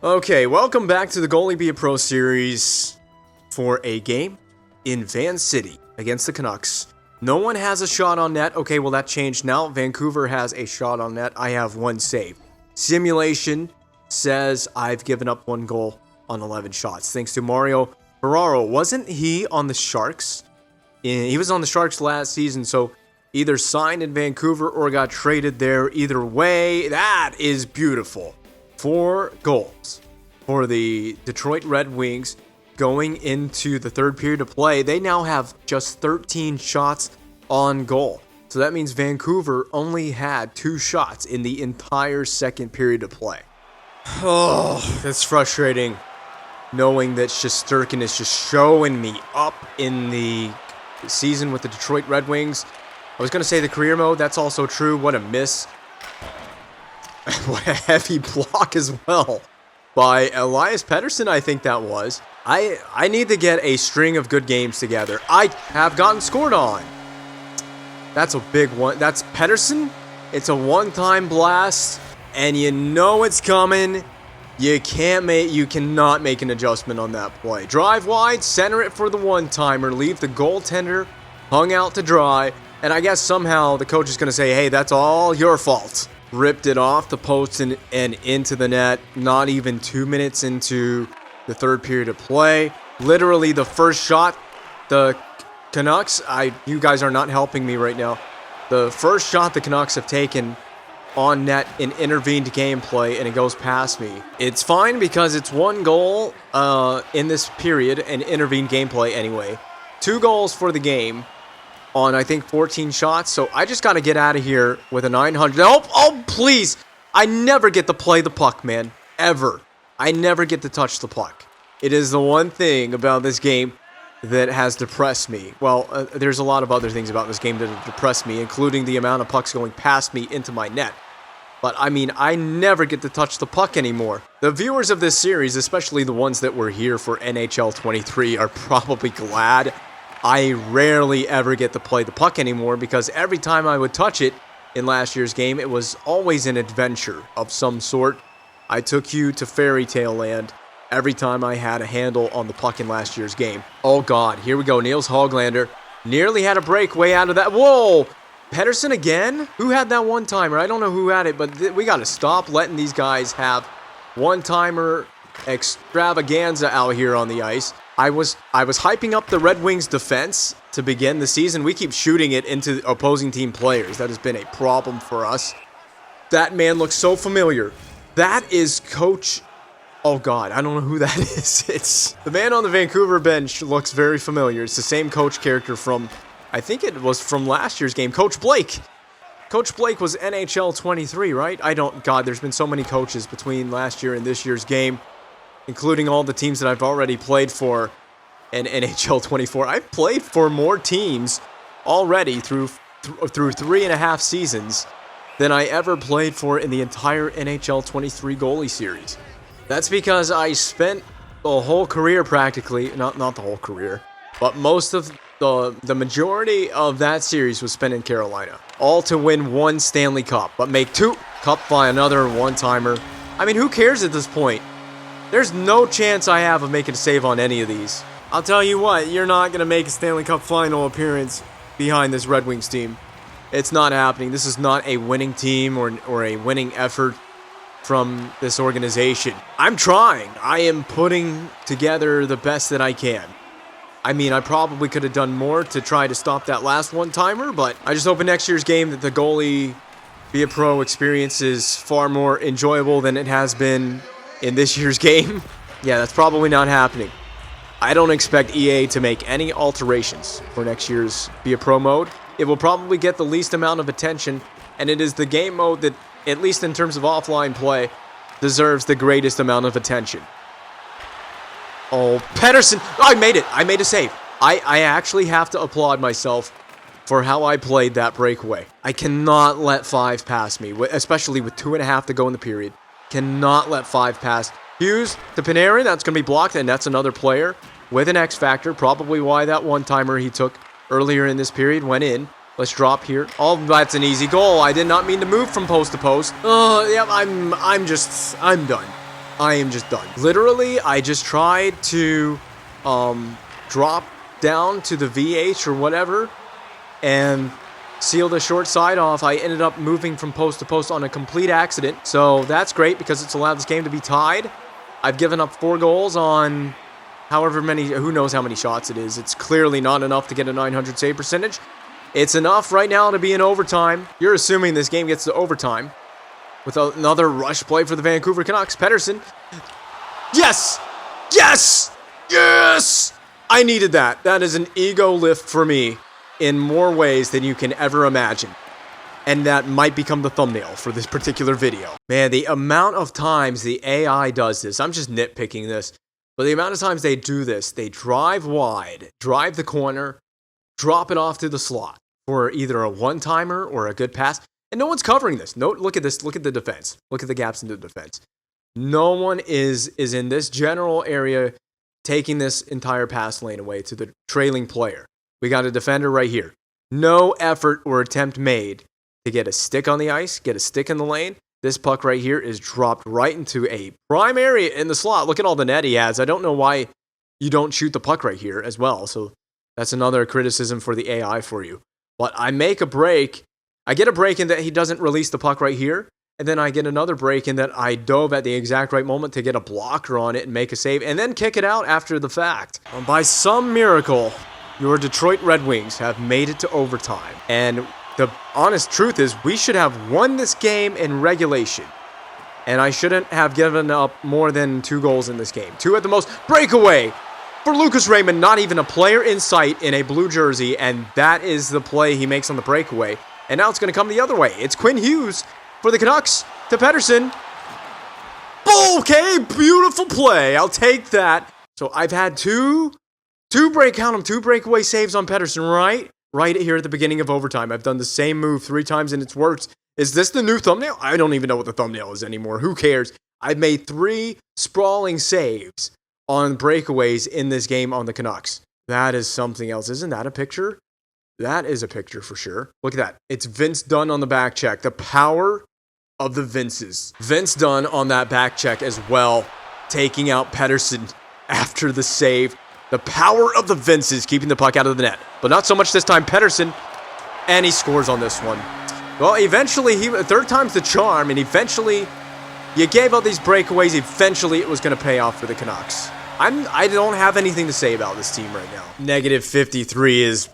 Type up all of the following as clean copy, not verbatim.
Okay, welcome back to the Goalie Be a Pro series for a game in Van City against the Canucks. No one has a shot on net. Okay, well that changed now. Vancouver has a shot on net. I have one save. Simulation says I've given up one goal on 11 shots. Thanks to Mario Ferraro. Wasn't he on the Sharks? He was on the Sharks last season, so either signed in Vancouver or got traded there. Either way, that is beautiful. 4 goals for the Detroit Red Wings going into the third period of play. They now have just 13 shots on goal. So that means Vancouver only had 2 shots in the entire second period of play. Oh, that's frustrating knowing that Shesterkin is just showing me up in the season with the Detroit Red Wings. I was going to say the career mode. That's also true. What a miss. What a heavy block as well by Elias Pettersson, I think that was. I need to get a string of good games together. I have gotten scored on. That's a big one. That's Pettersson. It's a one-time blast, and you know it's coming. You cannot make an adjustment on that play. Drive wide, center it for the one-timer, leave the goaltender hung out to dry, and I guess somehow the coach is going to say, hey, that's all your fault. Ripped it off the post and into the net. Not even 2 minutes into the third period of play. Literally the first shot, the Canucks, you guys are not helping me right now. The first shot the Canucks have taken on net in intervened gameplay, and it goes past me. It's fine because it's 1 goal in this period, and intervened gameplay anyway. 2 goals for the game on, I think, 14 shots. So I just got to get out of here with a 900. Oh, please. I never get to play the puck, man. Ever. I never get to touch the puck. It is the one thing about this game that has depressed me. Well, there's a lot of other things about this game that have depressed me, including the amount of pucks going past me into my net. But, I mean, I never get to touch the puck anymore. The viewers of this series, especially the ones that were here for NHL 23, are probably glad I rarely ever get to play the puck anymore, because every time I would touch it in last year's game, it was always an adventure of some sort. I took you to fairy tale land every time I had a handle on the puck in last year's game. Oh God, here we go. Niels Höglander nearly had a breakaway out of that. Whoa! Pettersson again? Who had that one-timer? I don't know who had it, but we got to stop letting these guys have one-timer extravaganza out here on the ice. I was hyping up the Red Wings defense to begin the season. We keep shooting it into opposing team players. That has been a problem for us. That man looks so familiar. That is Coach... Oh God, I don't know who that is. It's the man on the Vancouver bench looks very familiar. It's the same coach character from, I think it was from last year's game, Coach Blake. Coach Blake was NHL 23, right? God, there's been so many coaches between last year and this year's game, including all the teams that I've already played for in NHL 24. I've played for more teams already through 3.5 seasons than I ever played for in the entire NHL 23 goalie series. That's because I spent the whole career practically, not the whole career, but most of the majority of that series was spent in Carolina. All to win 1 Stanley Cup, but make 2 cup by another one-timer. I mean, who cares at this point? There's no chance I have of making a save on any of these. I'll tell you what, you're not going to make a Stanley Cup final appearance behind this Red Wings team. It's not happening. This is not a winning team or a winning effort from this organization. I'm trying. I am putting together the best that I can. I mean, I probably could have done more to try to stop that last one-timer, but I just hope in next year's game that the Goalie Be a Pro experience is far more enjoyable than it has been in this year's game. Yeah, that's probably not happening. I don't expect EA to make any alterations for next year's Be a Pro mode. It will probably get the least amount of attention, and it is the game mode that, at least in terms of offline play, deserves the greatest amount of attention. Oh, Pettersson! Oh, I made it! I made a save. I actually have to applaud myself for how I played that breakaway. I cannot let 5 pass me, especially with 2.5 to go in the period. Cannot let 5 pass. Hughes to Panarin, that's going to be blocked, and that's another player with an X factor, probably why that one-timer he took earlier in this period went in. Let's drop here. Oh, that's an easy goal. I did not mean to move from post to post. Yeah, I'm done. I am just done. Literally, I just tried to drop down to the VH or whatever and seal the short side off. I ended up moving from post to post on a complete accident. So that's great because it's allowed this game to be tied. I've given up 4 goals on however many, who knows how many shots it is. It's clearly not enough to get a 900 save percentage. It's enough right now to be in overtime. You're assuming this game gets to overtime with another rush play for the Vancouver Canucks. Pettersson. Yes! Yes! Yes! I needed that. That is an ego lift for me in more ways than you can ever imagine. And that might become the thumbnail for this particular video. Man, the amount of times the AI does this, I'm just nitpicking this, but the amount of times they do this, they drive wide, drive the corner, drop it off to the slot for either a one-timer or a good pass. And no one's covering this. No, look at this. Look at the defense. Look at the gaps in the defense. No one is in this general area taking this entire pass lane away to the trailing player. We got a defender right here. No effort or attempt made to get a stick on the ice, get a stick in the lane. This puck right here is dropped right into a prime area in the slot. Look at all the net he has. I don't know why you don't shoot the puck right here as well. So that's another criticism for the AI for you. But I make a break. I get a break in that he doesn't release the puck right here. And then I get another break in that I dove at the exact right moment to get a blocker on it and make a save. And then kick it out after the fact. By some miracle, your Detroit Red Wings have made it to overtime. And the honest truth is we should have won this game in regulation. And I shouldn't have given up more than 2 goals in this game. 2 at the most. Breakaway for Lucas Raymond, not even a player in sight in a blue jersey, and that is the play he makes on the breakaway. And now it's going to come the other way. It's Quinn Hughes for the Canucks to Pettersson. Okay, beautiful play. I'll take that. So I've had two breakaway saves on Pettersson, right here at the beginning of overtime. I've done the same move 3 times and it's worked. Is this the new thumbnail? I don't even know what the thumbnail is anymore. Who cares? I've made 3 sprawling saves on breakaways in this game on the Canucks. That is something else. Isn't that a picture? That is a picture for sure. Look at that. It's Vince Dunn on the back check. The power of the Vinces. Vince Dunn on that back check as well, taking out Pettersson after the save. The power of the Vinces keeping the puck out of the net. But not so much this time. Pettersson, and he scores on this one. Well, eventually, third time's the charm, and eventually, you gave out these breakaways. Eventually, it was going to pay off for the Canucks. I don't have anything to say about this team right now. Negative 53 is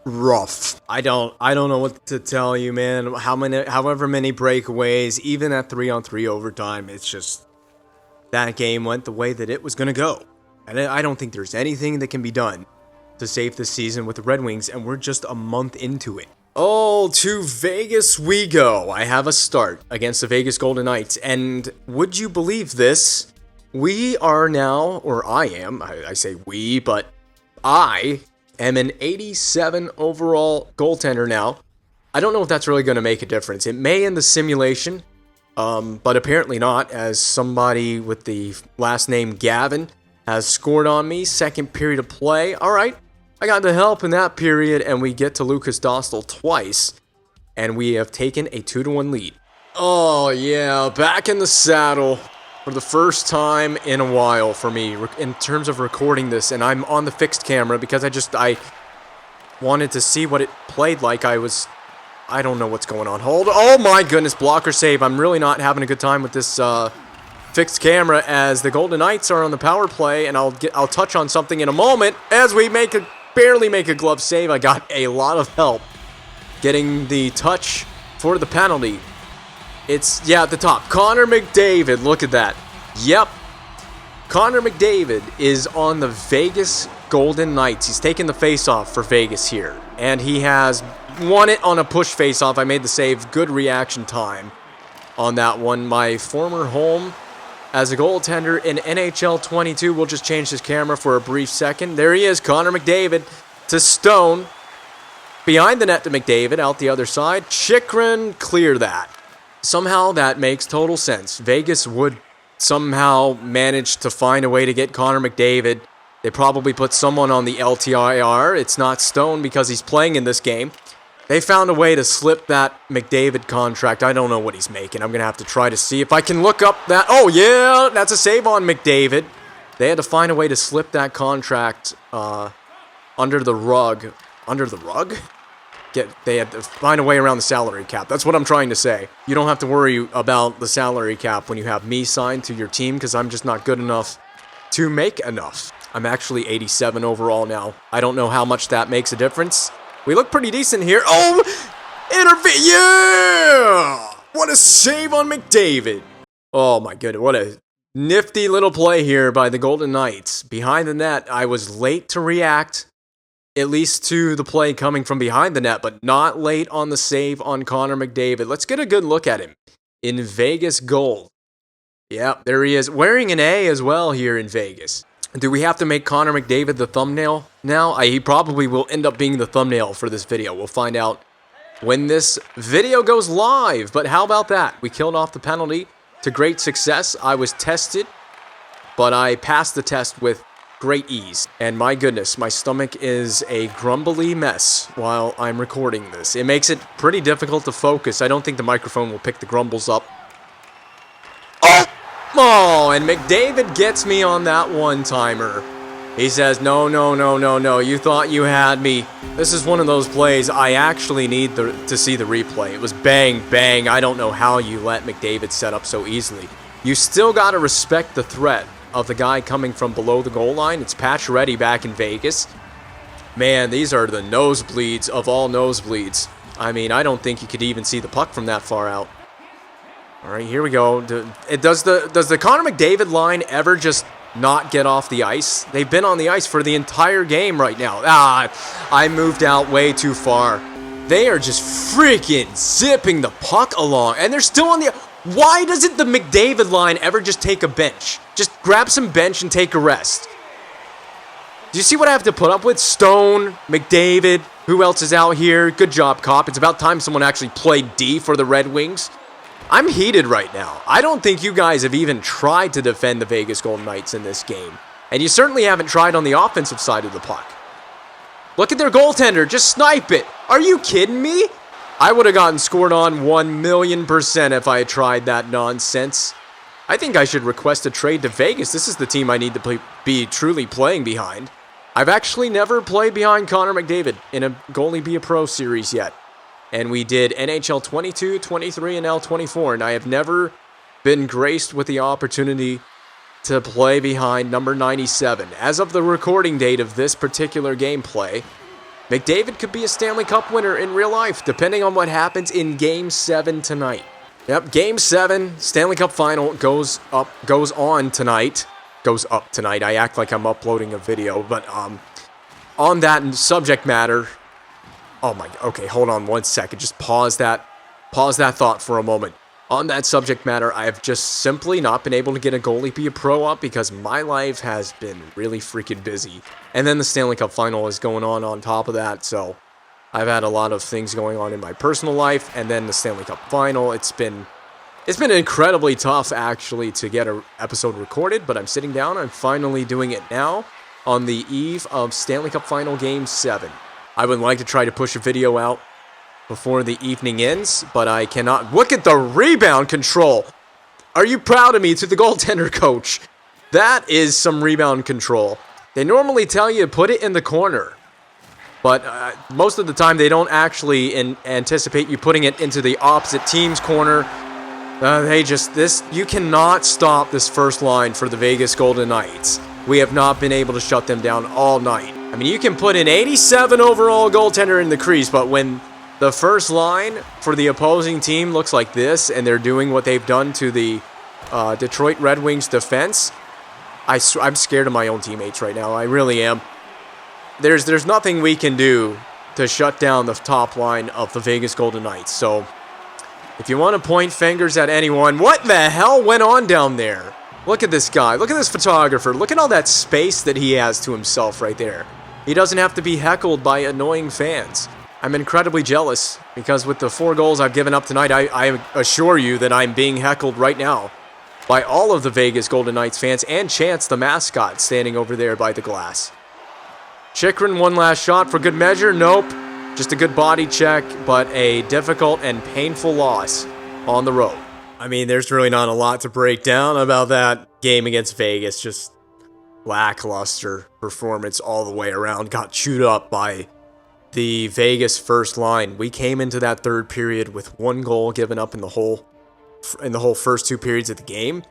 rough. I don't know what to tell you, man. However many breakaways, even at 3-on-3 overtime, it's just that game went the way that it was going to go. And I don't think there's anything that can be done to save this season with the Red Wings, and we're just a month into it. Oh, to Vegas we go. I have a start against the Vegas Golden Knights, and would you believe this? We are now, or I am, I say we, but I am an 87 overall goaltender now. I don't know if that's really going to make a difference. It may in the simulation, but apparently not, as somebody with the last name Gavin has scored on me. Second period of play. All right. I got the help in that period, and we get to Lucas Dostal twice, and we have taken a 2-1 lead. Oh, yeah, back in the saddle for the first time in a while for me in terms of recording this, and I'm on the fixed camera because I wanted to see what it played like. I don't know what's going on. Oh my goodness, blocker save. I'm really not having a good time with this fixed camera as the Golden Knights are on the power play, and I'll touch on something in a moment as we barely make a glove save. I got a lot of help getting the touch for the penalty. It's, at the top. Connor McDavid, look at that. Yep. Connor McDavid is on the Vegas Golden Knights. He's taking the face-off for Vegas here, and he has won it on a push face-off. I made the save. Good reaction time on that one. My former home as a goaltender in NHL 22. We'll just change his camera for a brief second. There he is, Connor McDavid to Stone. Behind the net to McDavid, out the other side. Chychrun, clear that. Somehow that makes total sense. Vegas would somehow manage to find a way to get Connor McDavid. They probably put someone on the LTIR. It's not Stone because he's playing in this game. They found a way to slip that McDavid contract. I don't know what he's making. I'm going to have to try to see if I can look up that. Oh, yeah, that's a save on McDavid. They had to find a way to slip that contract under the rug. Under the rug? They had to find a way around the salary cap. That's what I'm trying to say. You don't have to worry about the salary cap when you have me signed to your team because I'm just not good enough to make enough. I'm actually 87 overall now. I don't know how much that makes a difference. We look pretty decent here. Oh! Yeah! What a save on McDavid. Oh my goodness. What a nifty little play here by the Golden Knights. Behind the net, I was late to react. At least to the play coming from behind the net, but not late on the save on Connor McDavid. Let's get a good look at him in Vegas gold. Yeah, there he is, wearing an A as well here in Vegas. Do we have to make Connor McDavid the thumbnail now? He probably will end up being the thumbnail for this video. We'll find out when this video goes live, but how about that? We killed off the penalty to great success. I was tested, but I passed the test with great ease. And my goodness, my stomach is a grumbly mess while I'm recording this. It makes it pretty difficult to focus. I don't think the microphone will pick the grumbles up. Oh, and McDavid gets me on that one-timer. He says, no, you thought you had me. This is one of those plays I actually need to see the replay. It was bang, bang. I don't know how you let McDavid set up so easily. You still got to respect the threat of the guy coming from below the goal line. It's Pacioretty back in Vegas. Man, these are the nosebleeds of all nosebleeds. I mean, I don't think you could even see the puck from that far out. All right, here we go. Does the Connor McDavid line ever just not get off the ice? They've been on the ice for the entire game right now. I moved out way too far. They are just freaking zipping the puck along, and they're still on the... Why doesn't the McDavid line ever just take a bench? Just grab some bench and take a rest. Do you see what I have to put up with? Stone, McDavid, who else is out here? Good job, Cop. It's about time someone actually played D for the Red Wings. I'm heated right now. I don't think you guys have even tried to defend the Vegas Golden Knights in this game. And you certainly haven't tried on the offensive side of the puck. Look at their goaltender. Just snipe it. Are you kidding me? I would have gotten scored on 1,000,000% if I had tried that nonsense. I think I should request a trade to Vegas. This is the team I need to be truly playing behind. I've actually never played behind Connor McDavid in a Goalie Be a Pro series yet. And we did NHL 22, 23, and now 24. And I have never been graced with the opportunity to play behind number 97. As of the recording date of this particular gameplay, McDavid could be a Stanley Cup winner in real life, depending on what happens in Game 7 tonight. Yep, Game 7, Stanley Cup Final goes on tonight. Goes up tonight. I act like I'm uploading a video, but on that subject matter... Oh my... Okay, hold on 1 second. Just pause that thought for a moment. On that subject matter, I have just simply not been able to get a Goalie Be a Pro up because my life has been really freaking busy. And then the Stanley Cup Final is going on top of that, so I've had a lot of things going on in my personal life, and then the Stanley Cup Final. It's been incredibly tough, actually, to get an episode recorded, but I'm sitting down. I'm finally doing it now on the eve of Stanley Cup Final Game 7. I would like to try to push a video out before the evening ends, but I cannot. Look at the rebound control. Are you proud of me to the goaltender coach? That is some rebound control. They normally tell you to put it in the corner, but most of the time they don't actually anticipate you putting it into the opposite team's corner. You cannot stop this first line for the Vegas Golden Knights. We have not been able to shut them down all night. I mean, you can put an 87 overall goaltender in the crease, but when the first line for the opposing team looks like this, and they're doing what they've done to the Detroit Red Wings defense, I'm scared of my own teammates right now. I really am. There's nothing we can do to shut down the top line of the Vegas Golden Knights. So, if you want to point fingers at anyone, what the hell went on down there? Look at this guy. Look at this photographer. Look at all that space that he has to himself right there. He doesn't have to be heckled by annoying fans. I'm incredibly jealous because with the 4 goals I've given up tonight, I assure you that I'm being heckled right now by all of the Vegas Golden Knights fans and Chance, the mascot, standing over there by the glass. Chychrun, one last shot for good measure. Nope. Just a good body check, but a difficult and painful loss on the road. I mean, there's really not a lot to break down about that game against Vegas. Just lackluster performance all the way around. Got chewed up by the Vegas first line. We came into that third period with 1 goal given up in the whole first 2 periods of the game.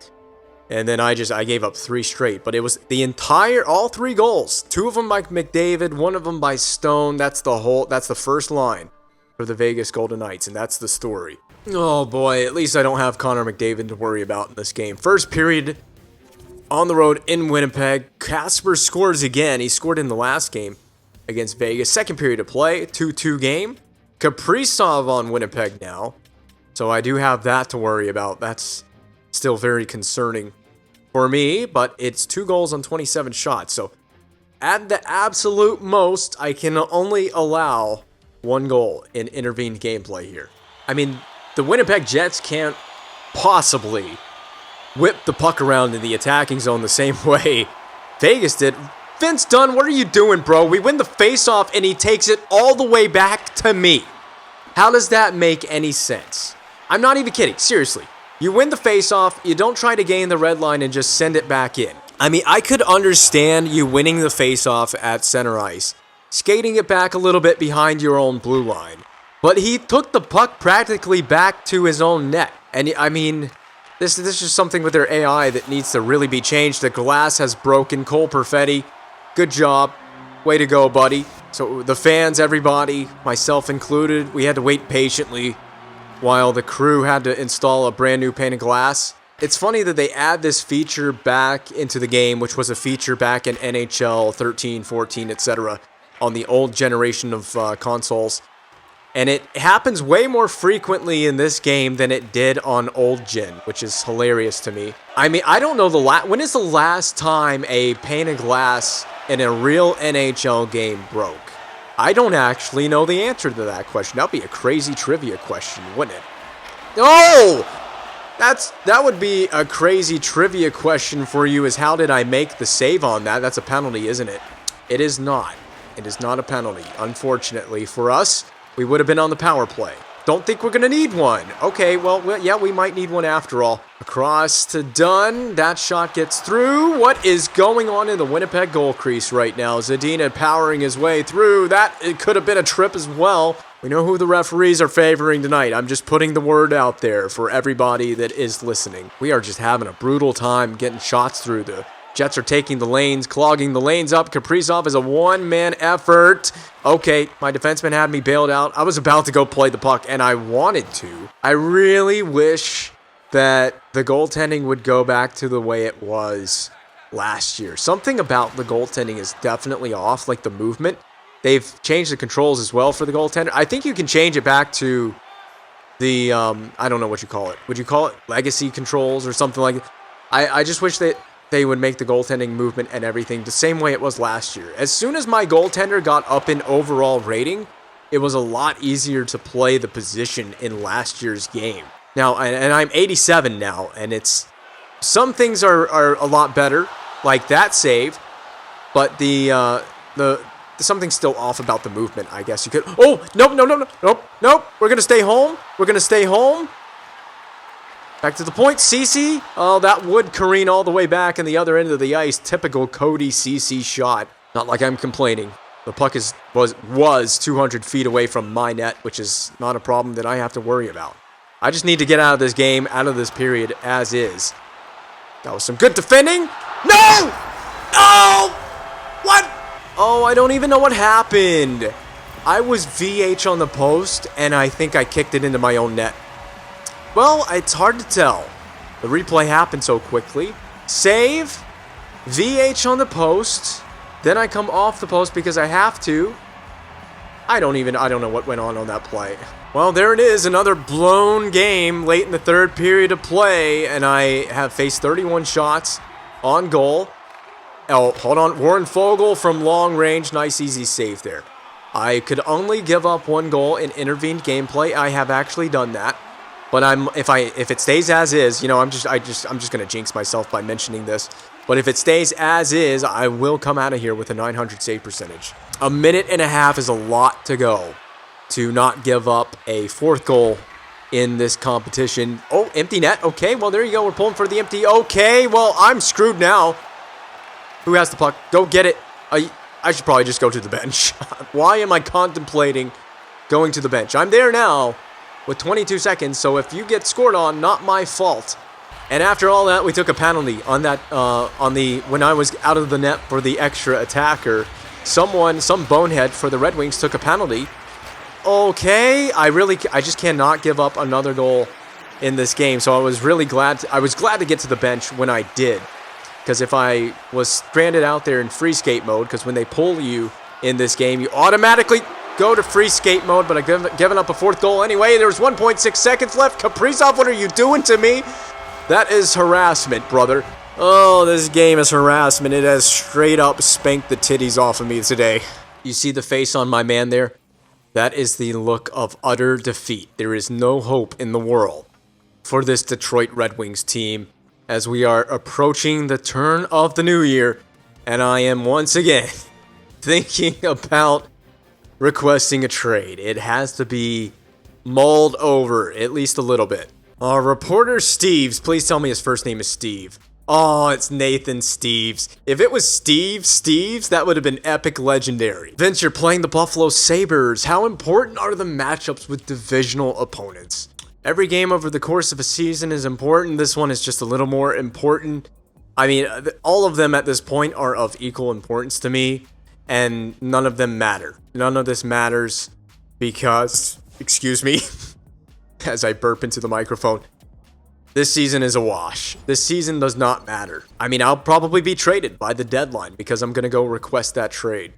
And then I gave up 3 straight. But it was all 3 goals. 2 of them by McDavid, 1 of them by Stone. That's the first line for the Vegas Golden Knights, and that's the story. Oh boy, at least I don't have Connor McDavid to worry about in this game. First period on the road in Winnipeg. Kasper scores again. He scored in the last game against Vegas. Second period of play, 2-2 game. Kaprizov on Winnipeg now. So I do have that to worry about. That's still very concerning for me, but it's 2 goals on 27 shots. So at the absolute most, I can only allow 1 goal in intervened gameplay here. I mean, the Winnipeg Jets can't possibly whip the puck around in the attacking zone the same way Vegas did. Vince Dunn, what are you doing, bro? We win the faceoff and he takes it all the way back to me. How does that make any sense? I'm not even kidding. Seriously. You win the faceoff, you don't try to gain the red line and just send it back in. I mean, I could understand you winning the faceoff at center ice, skating it back a little bit behind your own blue line. But he took the puck practically back to his own net. And I mean, this is just something with their AI that needs to really be changed. The glass has broken. Cole Perfetti, good job. Way to go, buddy. So the fans, everybody, myself included, we had to wait patiently while the crew had to install a brand new pane of glass. It's funny that they add this feature back into the game, which was a feature back in NHL 13, 14, etc. on the old generation of consoles. And it happens way more frequently in this game than it did on old gen, which is hilarious to me. I mean, I don't know when is the last time a pane of glass in a real NHL game broke? I don't actually know the answer to that question. That'd be a crazy trivia question, wouldn't it? Oh! That would be a crazy trivia question for you, is how did I make the save on that? That's a penalty, isn't it? It is not. It is not a penalty, unfortunately for us. We would have been on the power play. Don't think we're going to need one. Okay, well, yeah, we might need one after all. Across to Dunn. That shot gets through. What is going on in the Winnipeg goal crease right now? Zadina powering his way through. It could have been a trip as well. We know who the referees are favoring tonight. I'm just putting the word out there for everybody that is listening. We are just having a brutal time getting shots through. The Jets are taking the lanes, clogging the lanes up. Kaprizov is a one-man effort. Okay, my defenseman had me bailed out. I was about to go play the puck, and I wanted to. I really wish that the goaltending would go back to the way it was last year. Something about the goaltending is definitely off, like the movement. They've changed the controls as well for the goaltender. I think you can change it back to the, I don't know what you call it. Would you call it legacy controls or something like that? I just wish that they would make the goaltending movement and everything the same way it was last year. As soon as my goaltender got up in overall rating, it was a lot easier to play the position in last year's game. Now, and I'm 87 now, and some things are a lot better, like that save, but something's still off about the movement, I guess you could. Oh, nope. We're going to stay home. Back to the point, Ceci. Oh, that would careen all the way back in the other end of the ice. Typical Cody Ceci shot. Not like I'm complaining. The puck was 200 feet away from my net, which is not a problem that I have to worry about. I just need to get out of this game, out of this period, as is. That was some good defending. No! Oh! What? Oh, I don't even know what happened. I was VH on the post, and I think I kicked it into my own net. Well, it's hard to tell. The replay happened so quickly. Save. VH on the post. Then I come off the post because I have to. I don't know what went on that play. Well, there it is. Another blown game late in the third period of play. And I have faced 31 shots on goal. Oh, hold on. Warren Fogle from long range. Nice, easy save there. I could only give up 1 goal in intervened gameplay. I have actually done that. But if it stays as is, I'm just gonna jinx myself by mentioning this. But if it stays as is, I will come out of here with a 900 save percentage. A minute and a half is a lot to go to not give up a fourth goal in this competition. Oh, empty net. Okay, well, there you go. We're pulling for the empty. Okay, well, I'm screwed now. Who has the puck? Go get it. I should probably just go to the bench. Why am I contemplating going to the bench? I'm there now with 22 seconds, so if you get scored on, not my fault. And after all that, we took a penalty on that, when I was out of the net for the extra attacker. Some bonehead for the Red Wings took a penalty. Okay, I just cannot give up another goal in this game, so I was glad to get to the bench when I did. Because if I was stranded out there in free skate mode, because when they pull you in this game, you automatically go to free skate mode, but I've given up a fourth goal anyway. There's 1.6 seconds left. Kaprizov, what are you doing to me? That is harassment, brother. Oh, this game is harassment. It has straight up spanked the titties off of me today. You see the face on my man there? That is the look of utter defeat. There is no hope in the world for this Detroit Red Wings team as we are approaching the turn of the new year, and I am once again thinking about requesting a trade. It has to be mulled over at least a little bit. Reporter Steves, please tell me his first name is Steve. Oh, it's Nathan Steves. If it was Steves, that would have been epic legendary. Vince, you're playing the Buffalo Sabres. How important are the matchups with divisional opponents? Every game over the course of a season is important. This one is just a little more important. I mean, all of them at this point are of equal importance to me, and none of them matter. None of this matters because, excuse me, as I burp into the microphone, this season is a wash. This season does not matter. I mean, I'll probably be traded by the deadline because I'm going to go request that trade.